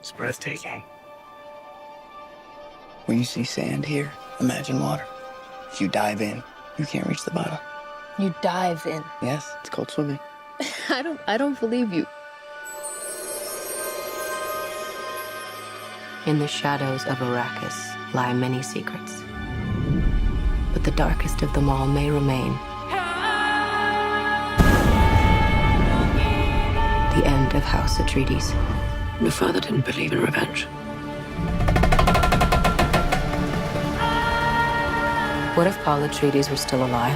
It's breathtaking. When you see sand here, imagine water. If you dive in, you can't reach the bottom. You dive in. Yes, it's called swimming. I don't believe you. In the shadows of Arrakis lie many secrets. But the darkest of them all may remain. The end of House Atreides. Your father didn't believe in revenge. What if Paul Atreides were still alive?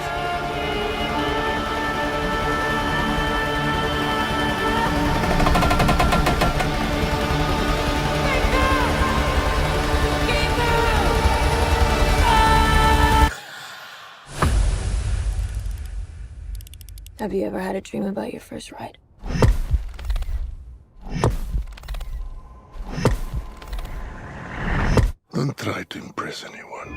Have you ever had a dream about your first ride? Don't try to impress anyone.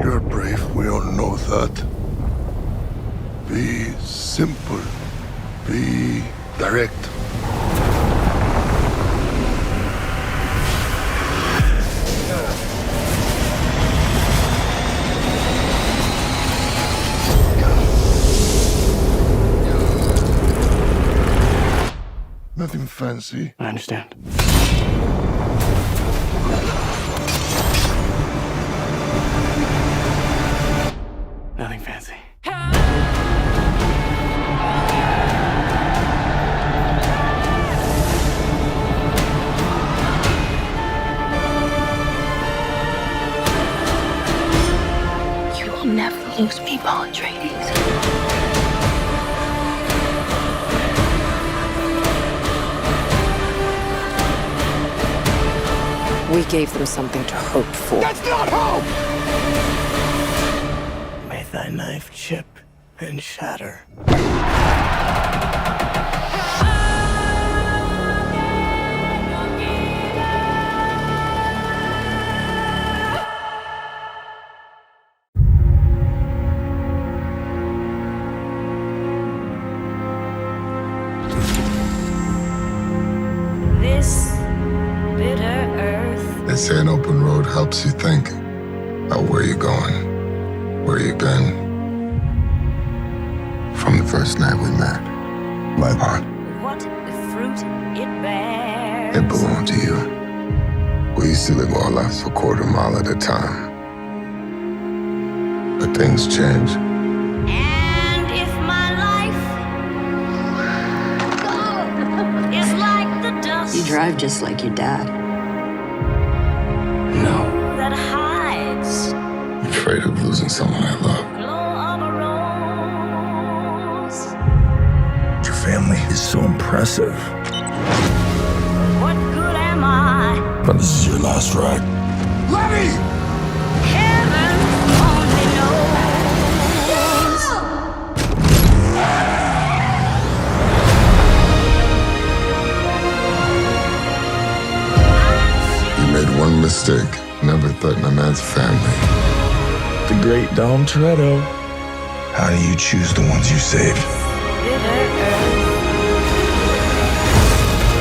You're brave, we all know that. Be simple. Be direct. Nothing fancy. I understand. Nothing fancy. You will never lose me, Paul Atreides. We gave them something to hope for. That's not hope! May thy knife chip and shatter. This bitter earth. They say an open road helps you think about where you're going, where you've been. From the first night we met, my heart, What fruit it bears. it belonged to you. We used to live our lives a quarter mile at a time. But things change. And if my life is like the dust You drive just like your dad. No. that hides I'm afraid of losing someone I love. glow of a rose. Your family is so impressive. What good am I? But this is your last ride. Heaven only knows. You made one mistake. Never threaten a man's family. The great Dom Toretto. How do you choose the ones you saved? Bitter earth.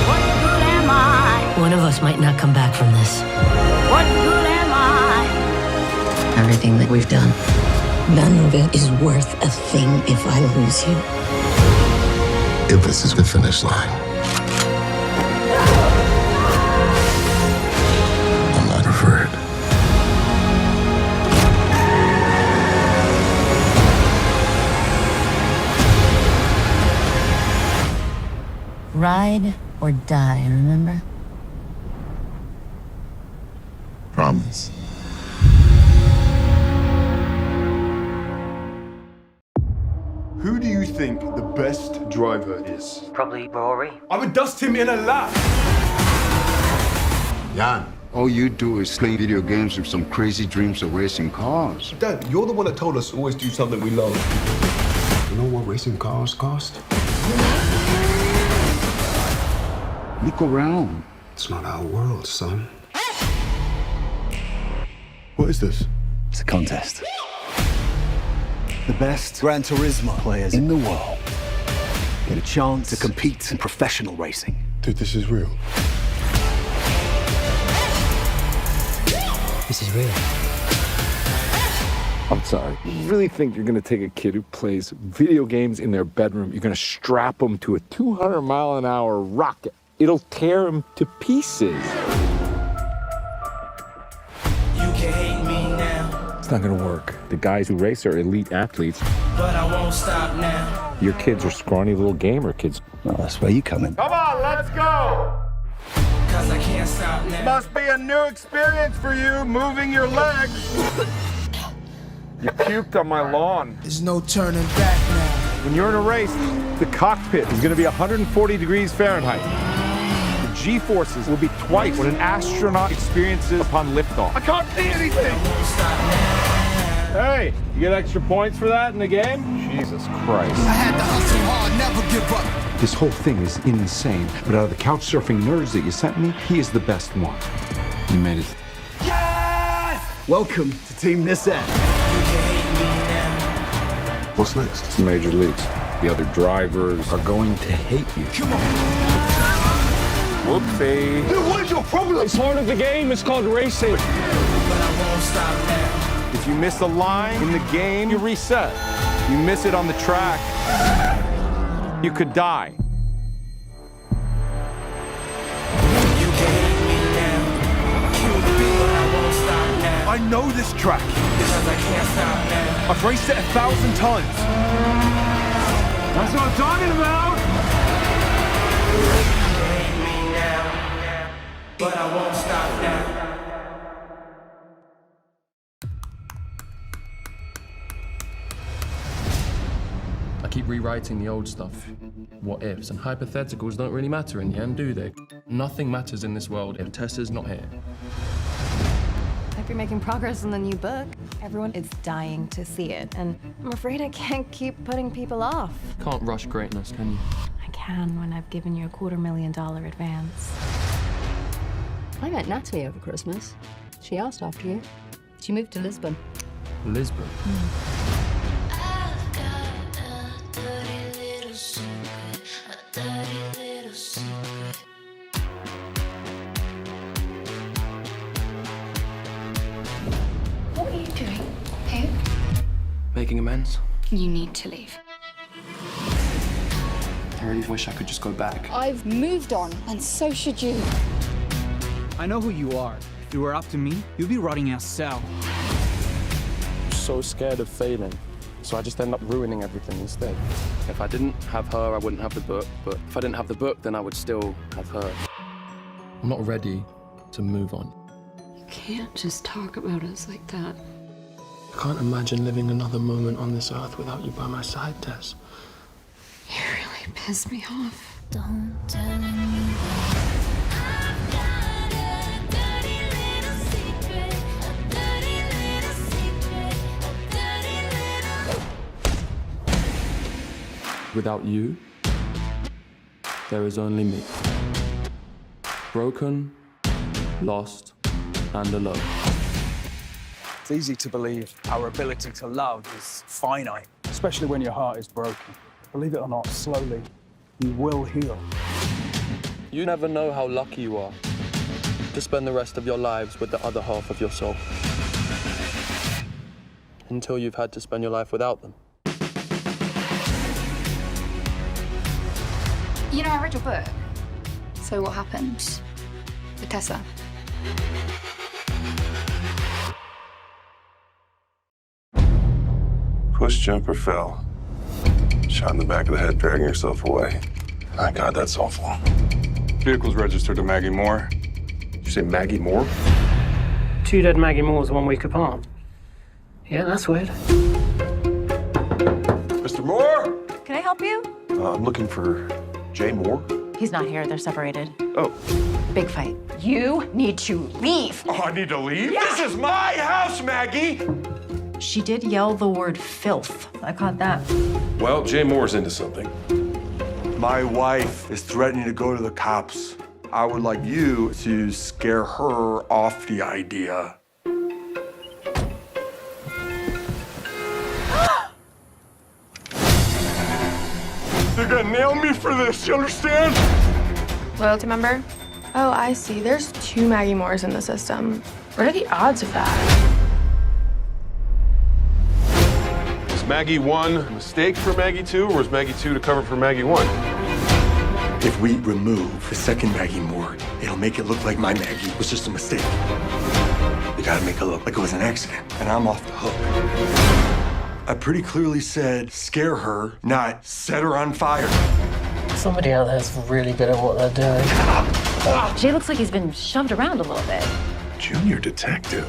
What good am I? One of us might not come back from this. What good am I? Everything that we've done, none of it is worth a thing if I lose you. If this is the finish line, I'm not afraid. Ride or die, remember? Promise. Who do you think the best driver is? Probably Rory. I would dust him in a lap. Jan, all you do is play video games with some crazy dreams of racing cars. Dad, you're the one that told us to always do something we love. You know what racing cars cost? Look around. It's not our world, son. What is this? It's a contest. The best Gran Turismo players in the world get a chance to compete in professional racing. Dude, this is real. This is real. I'm sorry. You really think you're gonna take a kid who plays video games in their bedroom, you're gonna strap him to a 200-mile-an-hour rocket? It'll tear him to pieces. You can hate me now, It's not gonna work. The guys who race are elite athletes. but I won't stop now. Your kids are scrawny little gamer kids. Well, that's where you come in. Come on, let's go! Cause I can't stop now. Must be a new experience for you, moving your legs. You puked on my lawn. There's no turning back now. When you're in a race, the cockpit is gonna be 140 degrees Fahrenheit. The G-forces will be twice what an astronaut experiences upon liftoff. I can't see anything! Won't stop now. Hey, you get extra points for that in the game? Jesus Christ. I had to hustle hard, never give up. This whole thing is insane, but out of the couch surfing nerds that you sent me, he is the best one. You made it. Welcome to Team This End. You can hate me now. What's next? It's major leagues. The other drivers are going to hate you. Come on. Whoopsie. Dude, what is your problem? It's part of the game. It's called racing. But I won't stop now. If you miss a line in the game, you reset. You miss it on the track, you could die. You can hate me now. But I won't stop now. I know this track. Because I can't stop now. I've raced it 1,000 times. That's what I'm talking about! You can hate me now. But I won't stop now. I keep rewriting the old stuff. What ifs and hypotheticals don't really matter in the end, do they? Nothing matters in this world if Tessa's not here. Hope you're making progress on the new book. Everyone is dying to see it, and I'm afraid I can't keep putting people off. Can't rush greatness, can you? I can when I've given you a $250,000 advance. I met Natalie over Christmas. She asked after you. She moved to Lisbon. Lisbon. What are you doing here? Making amends. You need to leave. I really wish I could just go back. I've moved on, and so should you. I know who you are. If it were up to me, you'd be rotting in a cell. I'm so scared of failing, so I just end up ruining everything instead. If I didn't have her, I wouldn't have the book, but if I didn't have the book, then I would still have her. I'm not ready to move on. You can't just talk about us like that. I can't imagine living another moment on this earth without you by my side, Tess. You really piss me off. Don't tell anyone. I've got a dirty little secret, a dirty little secret, a dirty little. Without you, there is only me. Broken, lost, and alone. It's easy to believe our ability to love is finite, especially when your heart is broken. Believe it or not, slowly, you will heal. You never know how lucky you are to spend the rest of your lives with the other half of your soul. Until you've had to spend your life without them. You know, I read your book. So what happened with Tessa? Push, jump, or fell. Shot in the back of the head, dragging yourself away. My God, that's awful. Vehicle's registered to Maggie Moore. Did you say Maggie Moore? 2 dead Maggie Moores 1 week apart. Yeah, that's weird. Mr. Moore? Can I help you? I'm looking for Jay Moore. He's not here. They're separated. Oh. Big fight. You need to leave. Oh, I need to leave? Yeah. This is my house, Maggie! She did yell the word filth. I caught that. Well, Jay Moore's into something. My wife is threatening to go to the cops. I would like you to scare her off the idea. They're gonna nail me for this, you understand? Loyalty member? Oh, I see. There's 2 Maggie Moores in the system. What are the odds of that? Was Maggie 1 a mistake for Maggie 2, or was Maggie 2 to cover for Maggie 1? If we remove the second Maggie Moore, it'll make it look like my Maggie was just a mistake. We gotta make it look like it was an accident, and I'm off the hook. I pretty clearly said scare her, not set her on fire. Somebody out there is really good at what they're doing. Jay looks like he's been shoved around a little bit. Junior detective.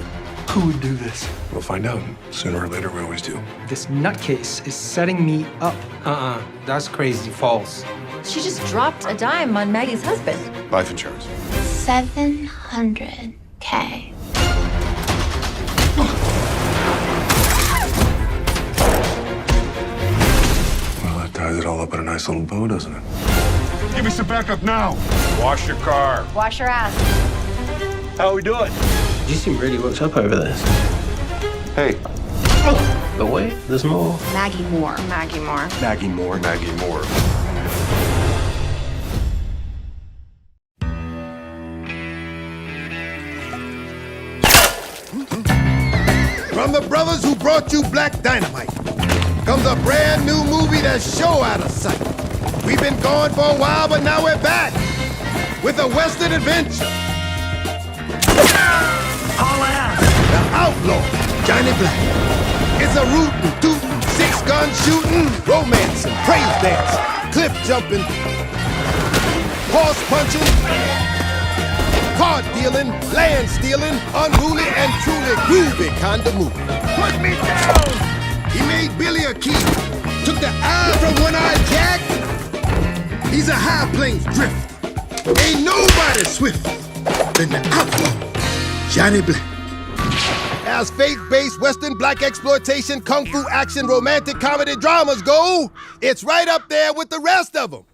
Who would do this? We'll find out. Sooner or later, we always do. This nutcase is setting me up. That's crazy. False. She just dropped a dime on Maggie's husband. Life insurance. $700K. Well, that ties it all up in a nice little bow, doesn't it? Give me some backup now. Wash your car. Wash your ass. How are we doing? You seem really worked up over this. Hey. But wait, there's more. Maggie Moore. Maggie Moore. Maggie Moore. Maggie Moore. From the brothers who brought you Black Dynamite comes a brand new movie that's show out of sight. We've been gone for a while, but now we're back with a Western adventure. The Outlaw, Johnny Black. It's a rootin', tootin', 6-gun shooting, romance and praise dance, cliff jumping, horse punching, card dealing, land stealing, unruly and truly groovy kind of movie. Put me down! He made Billy a key, took the eye from One-Eyed Jack. He's a high plains drift. Ain't nobody swifter than the Outlaw, Johnny Black. As faith-based Western black exploitation, kung fu action, romantic comedy dramas go, it's right up there with the rest of them.